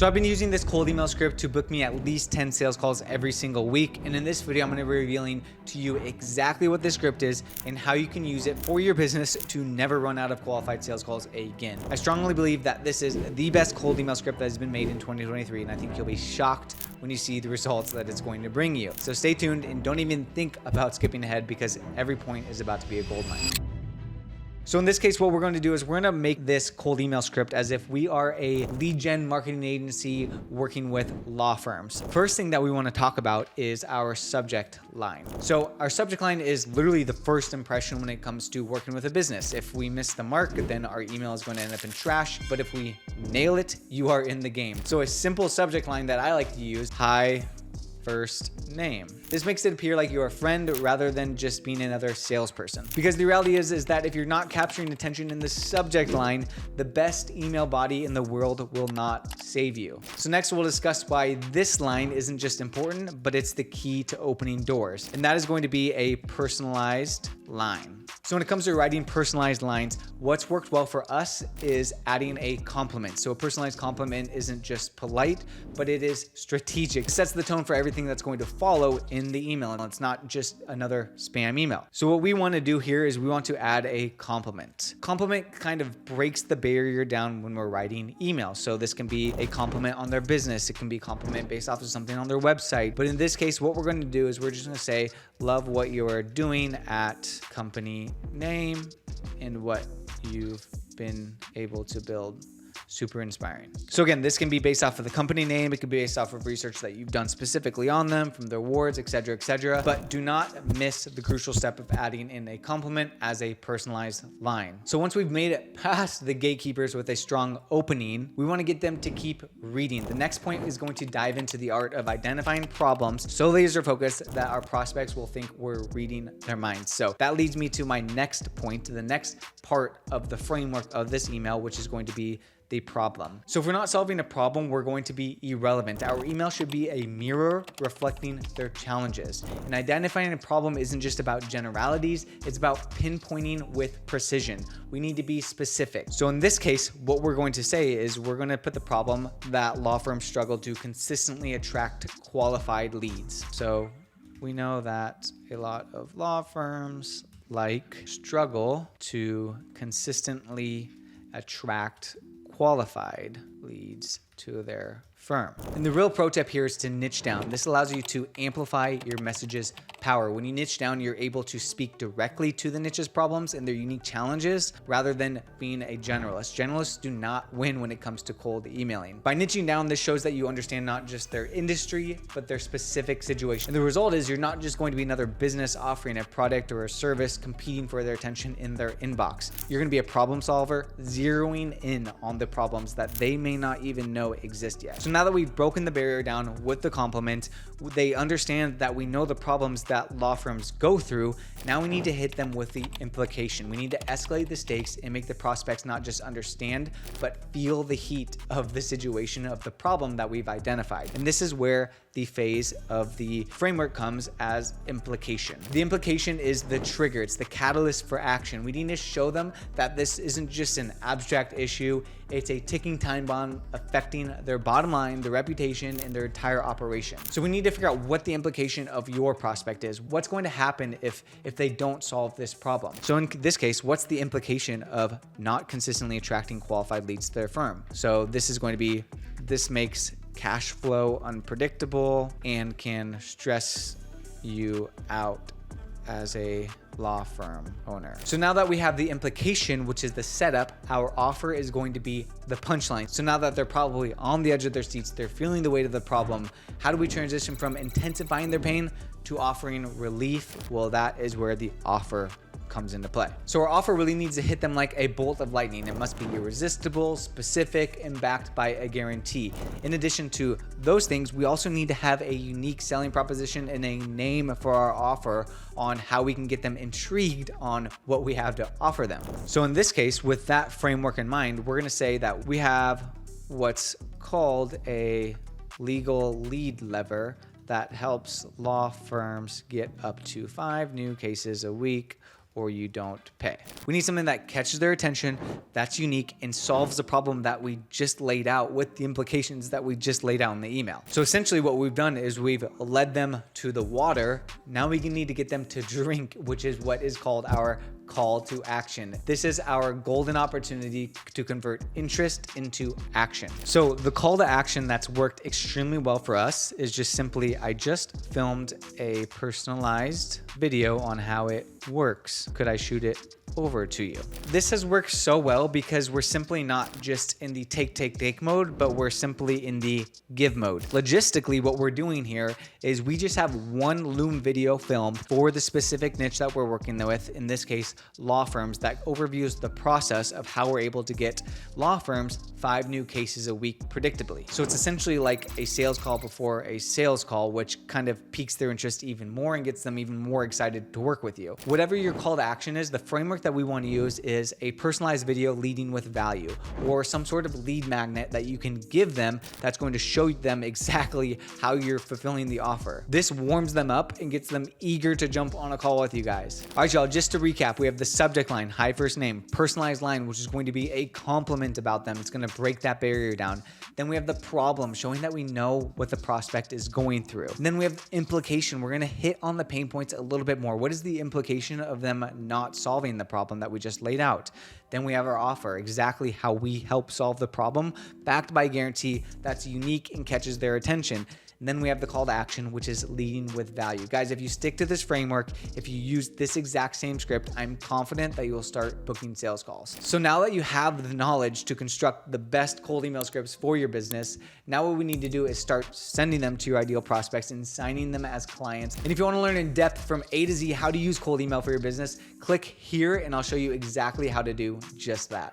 So I've been using this cold email script to book me at least 10 sales calls every single week. And in this video, I'm going to be revealing to you exactly what this script is and how you can use it for your business to never run out of qualified sales calls again. I strongly believe that this is the best cold email script that has been made in 2023. And I think you'll be shocked when you see the results that it's going to bring you. So stay tuned and don't even think about skipping ahead because every point is about to be a gold mine. So in this case, what we're going to do is we're going to make this cold email script as if we are a lead gen marketing agency working with law firms. First thing that we want to talk about is our subject line. So our subject line is literally the first impression when it comes to working with a business. If we miss the mark, then our email is going to end up in trash. But if we nail it, you are in the game. So a simple subject line that I like to use, hi, first name. This makes it appear like you're a friend rather than just being another salesperson. Because the reality is that if you're not capturing attention in the subject line, the best email body in the world will not save you. So next we'll discuss why this line isn't just important, but it's the key to opening doors. And that is going to be a personalized line. So when it comes to writing personalized lines, what's worked well for us is adding a compliment. So a personalized compliment isn't just polite, but it is strategic. It sets the tone for everything that's going to follow in the email. And it's not just another spam email. So what we want to do here is we want to add a compliment. Compliment kind of breaks the barrier down when we're writing emails. So this can be a compliment on their business. It can be a compliment based off of something on their website. But in this case, what we're going to do is we're just going to say, love what you are doing at company name and what you've been able to build. Super inspiring. So again, this can be based off of the company name. It could be based off of research that you've done specifically on them, from their awards, et cetera, but do not miss the crucial step of adding in a compliment as a personalized line. So once we've made it past the gatekeepers with a strong opening, we want to get them to keep reading. The next point is going to dive into the art of identifying problems so laser focused that our prospects will think we're reading their minds. So that leads me to my next point, to the next part of the framework of this email, which is going to be the problem. So if we're not solving a problem, we're going to be irrelevant. Our email should be a mirror reflecting their challenges. And identifying a problem isn't just about generalities, it's about pinpointing with precision. We need to be specific. So in this case, what we're going to say is we're going to put the problem that law firms struggle to consistently attract qualified leads. So we know that a lot of law firms struggle to consistently attract qualified leads to their firm. And the real pro tip here is to niche down. This allows you to amplify your message's power. When you niche down, you're able to speak directly to the niche's problems and their unique challenges rather than being a generalist. Generalists do not win when it comes to cold emailing. By niching down, this shows that you understand not just their industry, but their specific situation. And the result is you're not just going to be another business offering a product or a service competing for their attention in their inbox. You're going to be a problem solver, zeroing in on the problems that they may not even know exist yet. So now that we've broken the barrier down with the compliment, they understand that we know the problems that law firms go through. Now we need to hit them with the implication. We need to escalate the stakes and make the prospects not just understand, but feel the heat of the situation of the problem that we've identified. And this is where the phase of the framework comes as implication. The implication is the trigger. It's the catalyst for action. We need to show them that this isn't just an abstract issue. It's a ticking time bomb affecting their bottom line, their reputation, and their entire operation. So we need to figure out what the implication of your prospect is. What's going to happen if they don't solve this problem? So in this case, what's the implication of not consistently attracting qualified leads to their firm? So this is going to be, this makes cash flow unpredictable and can stress you out as a law firm owner. So now that we have the implication, which is the setup, our offer is going to be the punchline. So now that they're probably on the edge of their seats, they're feeling the weight of the problem, how do we transition from intensifying their pain to offering relief? Well, that is where the offer comes into play. So our offer really needs to hit them like a bolt of lightning. It must be irresistible, specific, and backed by a guarantee. In addition to those things, we also need to have a unique selling proposition and a name for our offer on how we can get them intrigued on what we have to offer them. So in this case, with that framework in mind, we're going to say that we have what's called a legal lead lever that helps law firms get up to 5 new cases a week or you don't pay. We need something that catches their attention, that's unique, and solves the problem that we just laid out with the implications that we just laid out in the email. So essentially what we've done is we've led them to the water. Now we need to get them to drink, which is what is called our call to action. This is our golden opportunity to convert interest into action. So the call to action that's worked extremely well for us is just simply, I just filmed a personalized video on how it works. Could I shoot it over to you? This has worked so well because we're simply not just in the take mode, but we're simply in the give mode. Logistically, what we're doing here is we just have one Loom video film for the specific niche that we're working with, in this case, law firms, that overviews the process of how we're able to get law firms 5 new cases a week predictably. So it's essentially like a sales call before a sales call, which kind of piques their interest even more and gets them even more excited to work with you. Whatever your call to action is, the framework that we want to use is a personalized video leading with value, or some sort of lead magnet that you can give them that's going to show them exactly how you're fulfilling the offer. This warms them up and gets them eager to jump on a call with you guys. All right, y'all, just to recap, we have the subject line, hi first name, personalized line, which is going to be a compliment about them. It's going to break that barrier down. Then we have the problem, showing that we know what the prospect is going through. And then we have implication. We're going to hit on the pain points a little bit more. What is the implication of them not solving the problem that we just laid out? Then we have our offer, exactly how we help solve the problem, backed by a guarantee that's unique and catches their attention. And then we have the call to action, which is leading with value. Guys, if you stick to this framework, if you use this exact same script, I'm confident that you will start booking sales calls. So now that you have the knowledge to construct the best cold email scripts for your business, now what we need to do is start sending them to your ideal prospects and signing them as clients. And if you want to learn in depth from A to Z how to use cold email for your business, click here and I'll show you exactly how to do just that.